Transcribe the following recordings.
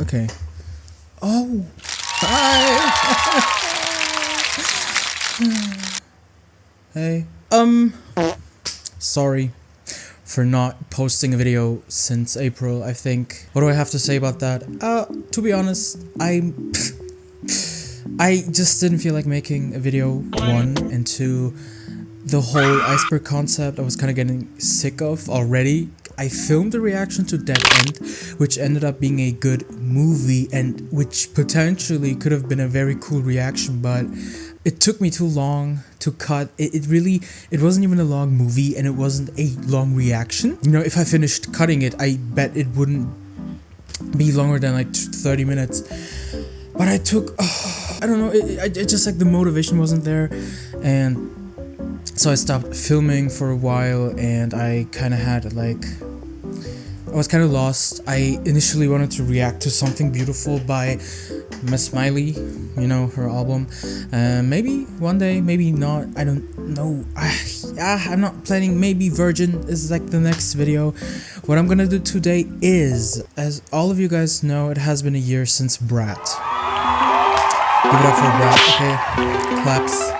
Okay. Oh, hi. Hey. Sorry for not posting a video since April, I think. What do I have to say about that? To be honest, I just didn't feel like making a video, one, and two, the whole iceberg concept I was kind of getting sick of already. I filmed a reaction to Dead End, which ended up being a good movie and which potentially could have been a very cool reaction, but it took me too long to cut. It wasn't even a long movie and it wasn't a long reaction. You know, if I finished cutting it, I bet it wouldn't be longer than like 30 minutes. But I took, I don't know, it just like the motivation wasn't there, and so I stopped filming for a while, and I kind of had like, I was kind of lost. I initially wanted to react to Something Beautiful by Miss Smiley, you know, her album. Maybe one day, maybe not, I don't know. I'm not planning. Maybe Virgin is like the next video. What I'm gonna do today is, as all of you guys know, it has been a year since BRAT. Give it up for BRAT, okay? Claps.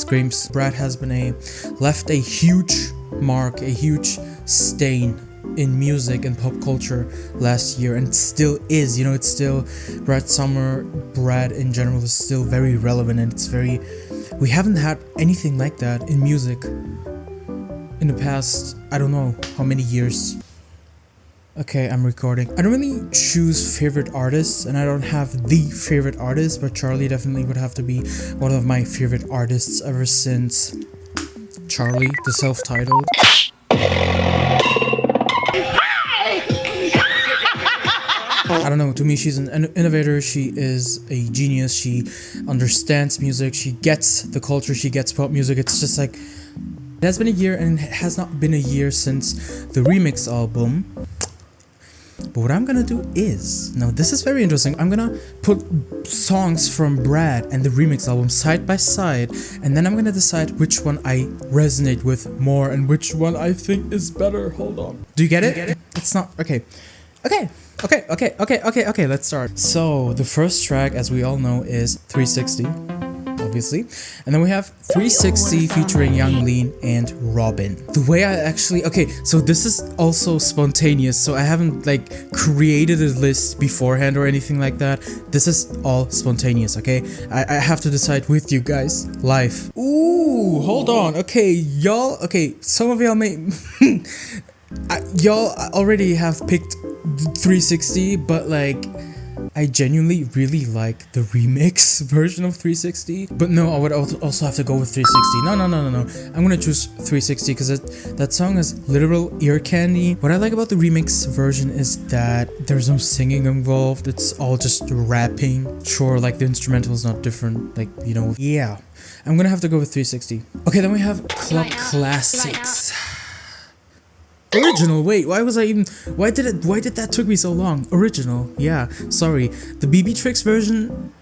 Screams. BRAT has been left a huge mark, a huge stain in music and pop culture last year, and still is. You know, it's still, BRAT Summer, BRAT in general is still very relevant, and it's very, we haven't had anything like that in music in the past, I don't know how many years. Okay, I'm recording. I don't really choose favorite artists, and I don't have the favorite artist, but Charlie definitely would have to be one of my favorite artists ever since Charlie, the self-titled. I don't know, to me she's an innovator, she is a genius, she understands music, she gets the culture, she gets pop music. It's just like, it has been a year, and it has not been a year since the Remix album. But what I'm gonna do is, now this is very interesting, I'm gonna put songs from BRAT and the Remix album side by side, and then I'm gonna decide which one I resonate with more and which one I think is better. Hold on. Do you get it? It's not, okay. Okay, let's start. So, the first track, as we all know, is 360, obviously. And then we have 360 featuring Young Lean and Robin. The way I actually, okay, so this is also spontaneous, so I haven't like created a list beforehand or anything like that. This is all spontaneous, okay? I have to decide with you guys live. Ooh, hold on. Okay, y'all, okay, some of y'all may, y'all already have picked 360, but like, I genuinely really like the remix version of 360. But no, I would also have to go with 360. No. I'm gonna choose 360 because that song is literal ear candy. What I like about the remix version is that there's no singing involved. It's all just rapping. Sure, like the instrumental is not different. Like, you know, yeah. I'm gonna have to go with 360. Okay, then we have Club Classics. Original, wait, why did that took me so long? Original, yeah, sorry. The BB Tricks version,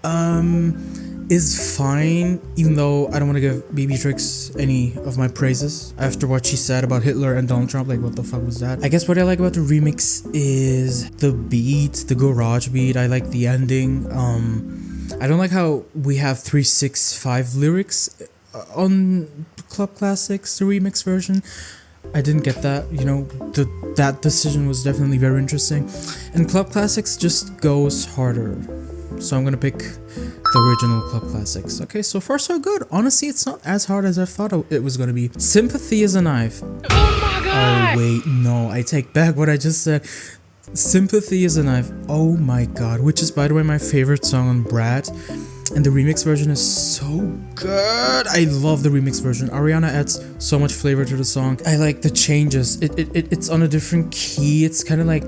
is fine, even though I don't want to give BB Tricks any of my praises after what she said about Hitler and Donald Trump. Like, what the fuck was that? I guess what I like about the remix is the beat, the garage beat. I like the ending. I don't like how we have 365 lyrics on Club Classics, the remix version. I didn't get that, you know, that decision was definitely very interesting. And Club Classics just goes harder. So I'm gonna pick the original Club Classics. Okay, so far so good. Honestly, it's not as hard as I thought it was gonna be. Sympathy is a Knife. Oh my god! Oh wait, no, I take back what I just said. Sympathy is a Knife. Oh my god, which is, by the way, my favorite song on BRAT. And the remix version is so good. I love the remix version. Ariana adds so much flavor to the song. I like the changes. It's on a different key. It's kind of like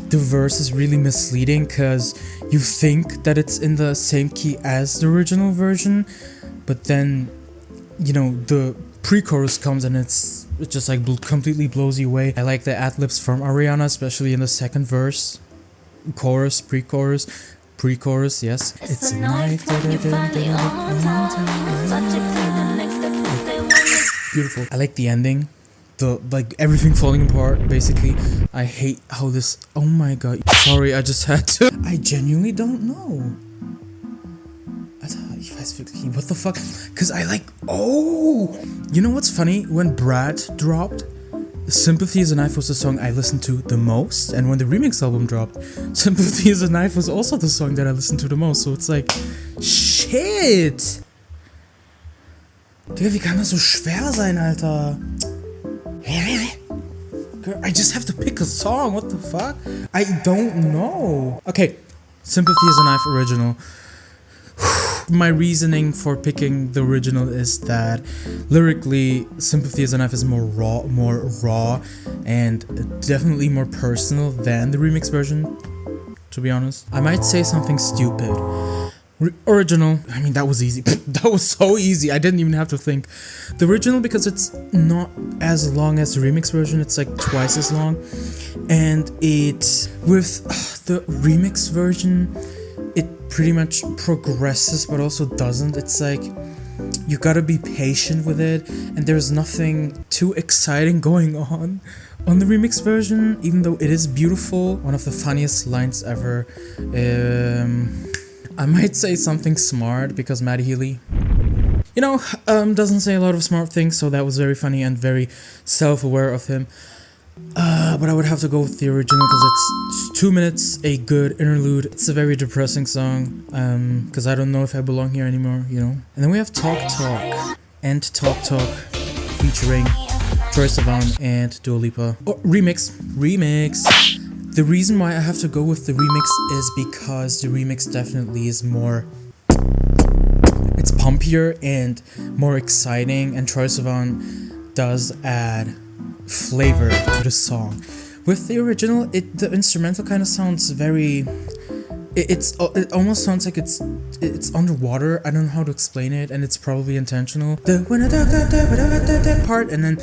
the verse is really misleading because you think that it's in the same key as the original version, but then, you know, the pre-chorus comes and it just like completely blows you away. I like the ad-libs from Ariana, especially in the second verse, chorus, pre-chorus, yes. It's a knife. Beautiful. I like the ending. the like everything falling apart basically. I hate how this, oh my god, sorry, I just had to. I genuinely don't know. Ich weiß wirklich nicht, what the fuck? Cause I like, oh, you know what's funny? When BRAT dropped, Sympathy is a Knife was the song I listened to the most, and when the remix album dropped, Sympathy is a Knife was also the song that I listened to the most, so it's like, shit! Digga, wie kann das so schwer sein, Alter? Girl, I just have to pick a song, what the fuck? I don't know. Okay, Sympathy is a Knife original. My reasoning for picking the original is that lyrically, Sympathy is a Knife is more raw, and definitely more personal than the remix version, to be honest. I might say something stupid. Original, I mean, that was easy. That was so easy, I didn't even have to think. The original, because it's not as long as the remix version, it's like twice as long. And it, with the remix version, it pretty much progresses but also doesn't. It's like you gotta be patient with it, and there's nothing too exciting going on the remix version, even though it is beautiful. One of the funniest lines ever. I might say something smart because Maddie Healy, you know, doesn't say a lot of smart things, so that was very funny and very self-aware of him. But I would have to go with the original because it's 2 minutes, a good interlude. It's a very depressing song, because I don't know if I belong here anymore, you know. And then we have Talk Talk and Talk Talk featuring Troye Sivan and Dua Lipa. Oh, remix. The reason why I have to go with the remix is because the remix definitely is more, it's pumpier and more exciting, and Troye Sivan does add flavor to the song. With the original, the instrumental kind of sounds very, it almost sounds like it's underwater. I don't know how to explain it, and it's probably intentional. The part, and then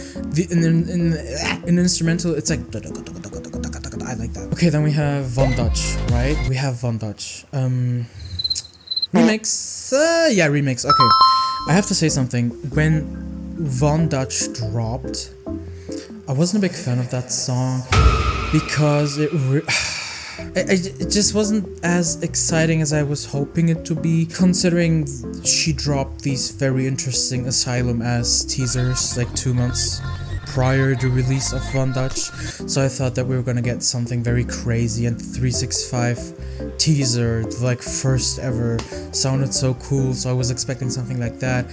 in the instrumental, it's like I like that. Okay, then we have Von Dutch, right? We have Von Dutch. Remix. Yeah, remix. Okay, I have to say something. When Von Dutch dropped, I wasn't a big fan of that song because it just wasn't as exciting as I was hoping it to be, considering she dropped these very interesting Asylum as teasers like 2 months prior to the release of Von Dutch. So I thought that we were gonna get something very crazy, and the 365 teaser, like first ever, sounded so cool, so I was expecting something like that.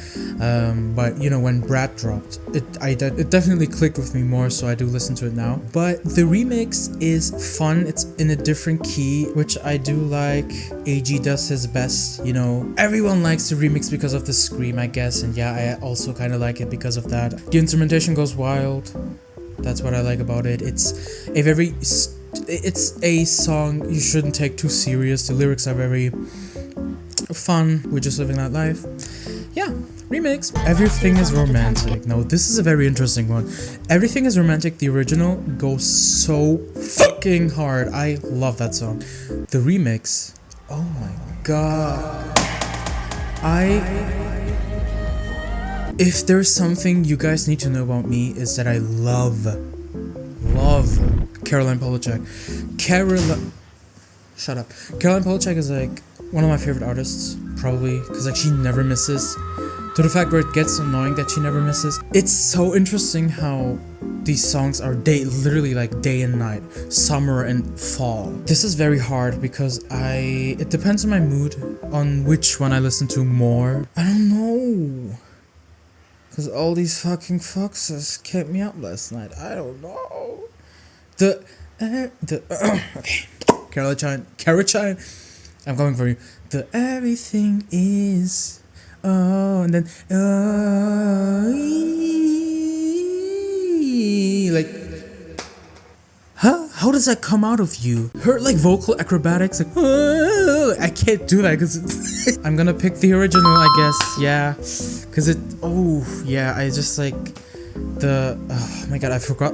But you know, when BRAT dropped, it definitely clicked with me more, so I do listen to it now. But the remix is fun. It's in a different key, which I do like. AG does his best, you know. Everyone likes the remix because of the scream, I guess, and yeah, I also kind of like it because of that. The instrumentation goes wild. That's what I like about it. It's a song you shouldn't take too serious. The lyrics are very fun. We're just living that life. Yeah, remix. Everything is romantic. No, this is a very interesting one. Everything is romantic. The original goes so fucking hard. I love that song. The remix, oh my god. If there's something you guys need to know about me, is that I love Caroline Polachek. Shut up. Caroline Polachek is like one of my favorite artists, probably, because like she never misses. To the fact where it gets annoying that she never misses. It's so interesting how these songs are literally like day and night, summer and fall. This is very hard because it depends on my mood, on which one I listen to more. I don't know. Because all these fucking foxes kept me up last night. I don't know. Okay. Caroline, I'm coming for you. The everything is, and then, like, huh? How does that come out of you? Her, like, vocal acrobatics, like, I can't do that because I'm gonna pick the original, I guess, yeah. Because I just, like, oh my god, I forgot,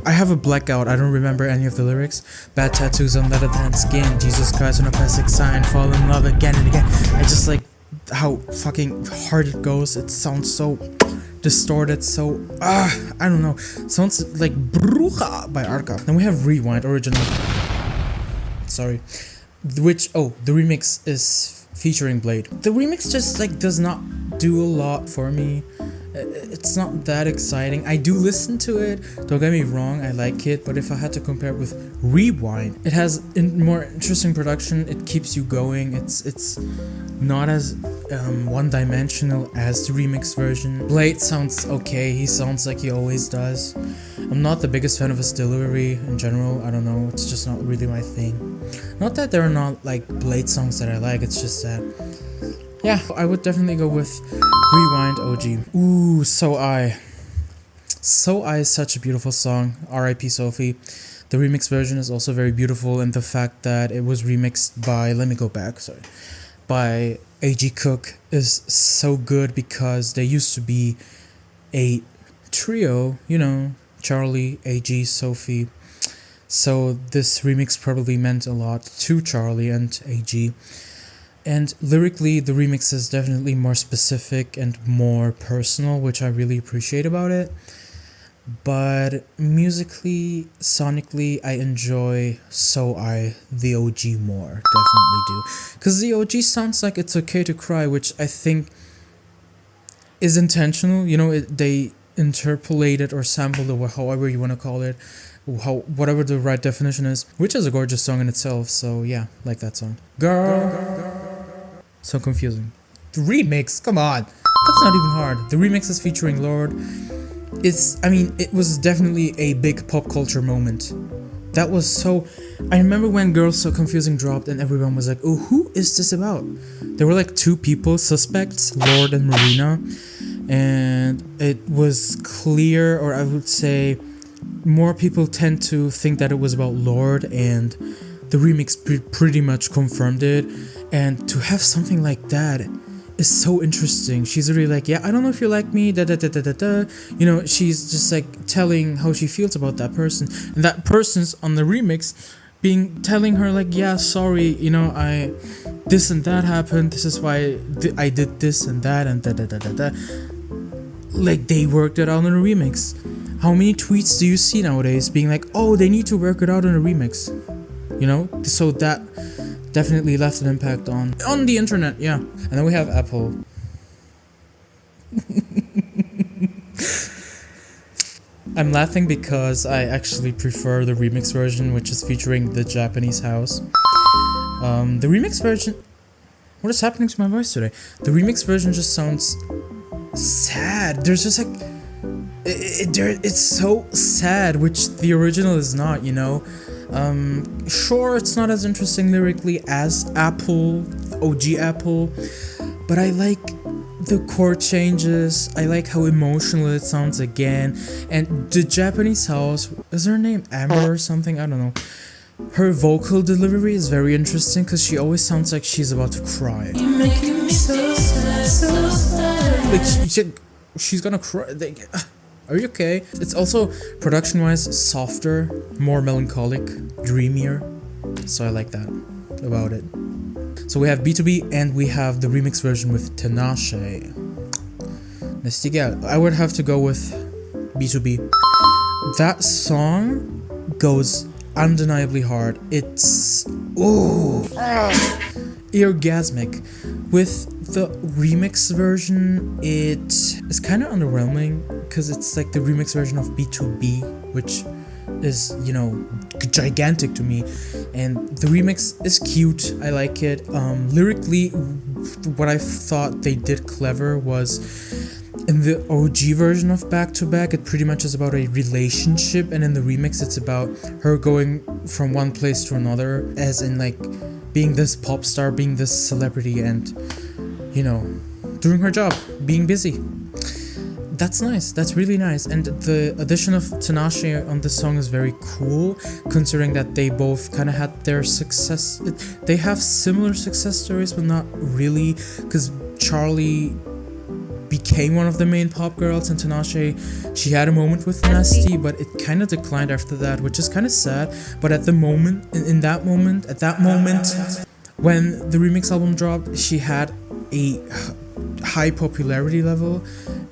I have a blackout, I don't remember any of the lyrics. Bad tattoos on leather than skin, Jesus Christ on a plastic sign, fall in love again and again. I just like how fucking hard it goes, it sounds so distorted, so I don't know, sounds like Bruja by Arca. Then we have Rewind original, sorry, which the remix is featuring Blade. The remix just like does not do a lot for me. It's not that exciting. I do listen to it, don't get me wrong, I like it, but if I had to compare it with Rewind, it has more interesting production, it keeps you going, it's not as one-dimensional as the remix version. Blade sounds okay, he sounds like he always does. I'm not the biggest fan of his delivery in general, I don't know, it's just not really my thing. Not that there are not like Blade songs that I like, it's just that, yeah, I would definitely go with Rewind OG. Ooh, So I is such a beautiful song, R.I.P. Sophie. The remix version is also very beautiful, and the fact that it was remixed by A.G. Cook is so good, because they used to be a trio, you know, Charlie, A.G., Sophie. So this remix probably meant a lot to Charlie and A.G. And lyrically, the remix is definitely more specific and more personal, which I really appreciate about it. But musically, sonically, I enjoy So I, the OG, more. Definitely do. Because the OG sounds like It's Okay to Cry, which I think is intentional. You know, they interpolated or sampled it, however you want to call it. Whatever the right definition is. Which is a gorgeous song in itself, so yeah, like that song. Girl. So confusing. The remix, come on. That's not even hard. The remix is featuring Lorde. It was definitely a big pop culture moment. That was so... I remember when Girls So Confusing dropped and everyone was like, oh, who is this about? There were like two people, suspects, Lorde and Marina. And it was clear, or I would say, more people tend to think that it was about Lorde, and the remix pretty much confirmed it. And to have something like that is so interesting. She's really like, yeah, I don't know if you like me, da da da da da da. You know, she's just like telling how she feels about that person. And that person's on the remix telling her like, yeah, sorry, you know, this and that happened. This is why I did this and that and da da da da da. Like, they worked it out in a remix. How many tweets do you see nowadays being like, oh, they need to work it out in a remix? You know, so that definitely left an impact on the internet, yeah. And then we have Apple. I'm laughing because I actually prefer the remix version, which is featuring the Japanese house. The remix version... What is happening to my voice today? The remix version just sounds sad. There's just like... It's so sad, which the original is not, you know? Sure, it's not as interesting lyrically as Apple, OG Apple, but I like the chord changes, I like how emotional it sounds again, and the Japanese house, is her name Amber or something? I don't know. Her vocal delivery is very interesting, because she always sounds like she's about to cry. You're making me so sad, so sad. Like, she's gonna cry. Are you okay? It's also, production-wise, softer, more melancholic, dreamier. So I like that about it. So we have B2B and we have the remix version with Tinashe. I would have to go with B2B. That song goes undeniably hard. It's... ooh! Orgasmic. With the remix version, it is kind of underwhelming, because it's like the remix version of B2B, which is, you know, gigantic to me, and the remix is cute, I like it. Lyrically, what I thought they did clever was, in the OG version of Back to Back, it pretty much is about a relationship, and in the remix it's about her going from one place to another, as in like being this pop star, being this celebrity, and, you know, doing her job, being busy. That's nice, that's really nice, and the addition of Tinashe on this song is very cool, considering that they both kind of had their success. They have similar success stories, but not really, because Charlie became one of the main pop girls, and Tinashe, she had a moment with Nasty, but it kind of declined after that, which is kind of sad. But at the moment, at that moment, when the remix album dropped, she had a high popularity level,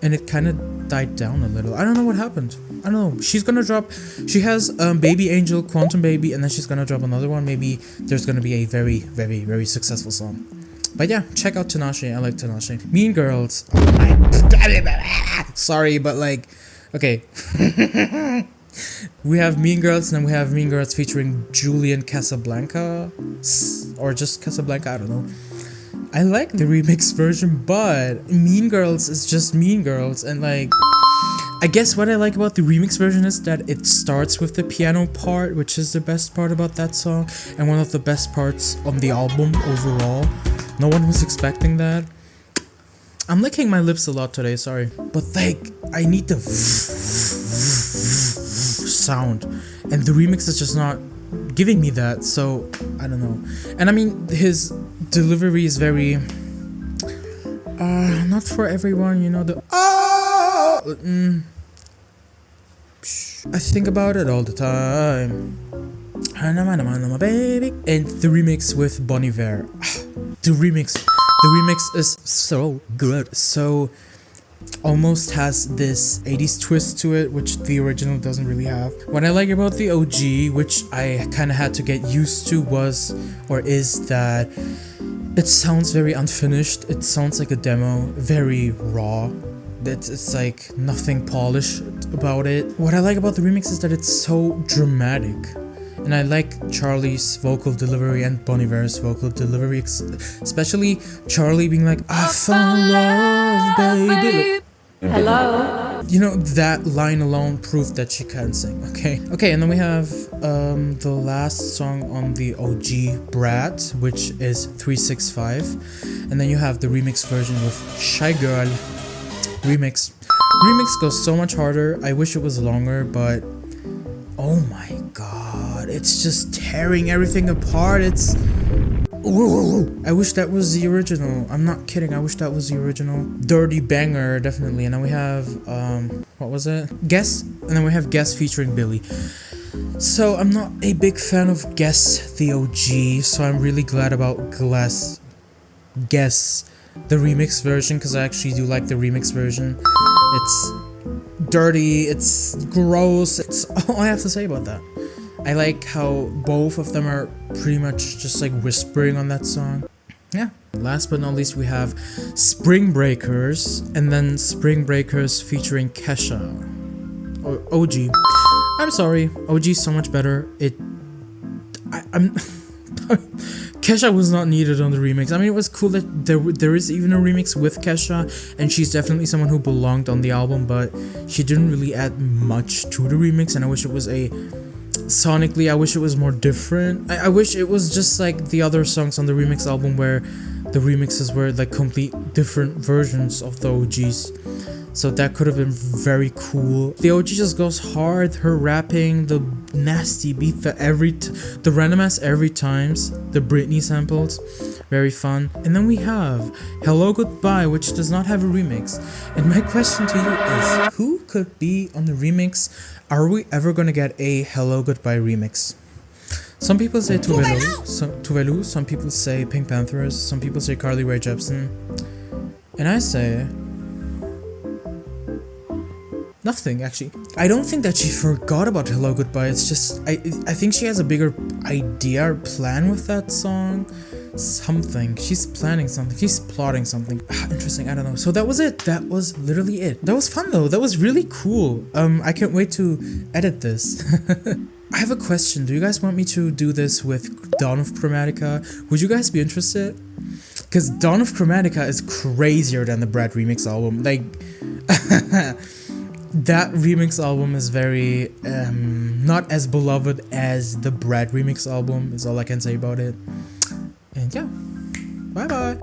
and it kind of died down a little. I don't know what happened. I don't know. She's gonna drop. She has Baby Angel, Quantum Baby, and then she's gonna drop another one. Maybe there's gonna be a very, very, very successful song. But yeah, check out Tinashe. I like Tinashe. Mean Girls. Oh my. Sorry, but like, okay. We have Mean Girls, and then we have Mean Girls featuring Julian Casablanca, or just Casablanca. I don't know. I like the remix version, but Mean Girls is just Mean Girls, and like, I guess what I like about the remix version is that it starts with the piano part, which is the best part about that song, and one of the best parts on the album overall. No one was expecting that. I'm licking my lips a lot today, sorry. But like, I need the sound, and the remix is just not giving me that, so I don't know. And I mean, his delivery is very not for everyone, you know, the I think about it all the time. Baby. And the remix with Bon Iver. The remix is so good. So almost has this 80s twist to it, which the original doesn't really have. What I like about the OG, which I kind of had to get used to, is that it sounds very unfinished. It sounds like a demo, very raw. It's like nothing polished about it. What I like about the remix is that it's so dramatic. And I like Charlie's vocal delivery and Bon Iver's vocal delivery, especially Charlie being like, I found love, baby. Hello. You know, that line alone proved that she can sing, okay? Okay, and then we have the last song on the OG BRAT, which is 365. And then you have the remix version with Shy Girl. Remix goes so much harder. I wish it was longer, but oh my god, it's just tearing everything apart. It's I wish that was the original. I'm not kidding, I wish that was the original. Dirty banger, definitely. And then we have what was it? Guess. And then we have Guess featuring Billy. So I'm not a big fan of Guess the OG, so I'm really glad about Guess the remix version, because I actually do like the remix version. It's dirty, it's gross, it's all I have to say about that. I like how both of them are pretty much just like whispering on that song. Yeah. Last but not least, we have Spring Breakers, and then Spring Breakers featuring Kesha. Or OG. I'm sorry, OG is so much better. I'm Kesha was not needed on the remix. I mean, it was cool that there is even a remix with Kesha, and she's definitely someone who belonged on the album, but she didn't really add much to the remix, and I wish it was sonically, I wish it was more different. I wish it was just like the other songs on the remix album, where the remixes were like complete different versions of the OGs. So that could have been very cool. The OG just goes hard. Her rapping, the nasty beat, the random ass every times, the Britney samples, very fun. And then we have Hello Goodbye, which does not have a remix. And my question to you is, who could be on the remix? Are we ever gonna get a Hello Goodbye remix? Some people say Tuvalu, some people say Pink Panthers, some people say Carly Rae Jepsen. And I say nothing, actually. I don't think that she forgot about Hello Goodbye. It's just, I think she has a bigger idea or plan with that song. Something. She's planning something. She's plotting something. Interesting. I don't know. So that was it. That was literally it. That was fun though. That was really cool. I can't wait to edit this. I have a question. Do you guys want me to do this with Dawn of Chromatica? Would you guys be interested? Because Dawn of Chromatica is crazier than the BRAT remix album. Like, that remix album is very not as beloved as the BRAT remix album, is all I can say about it. And yeah, bye bye.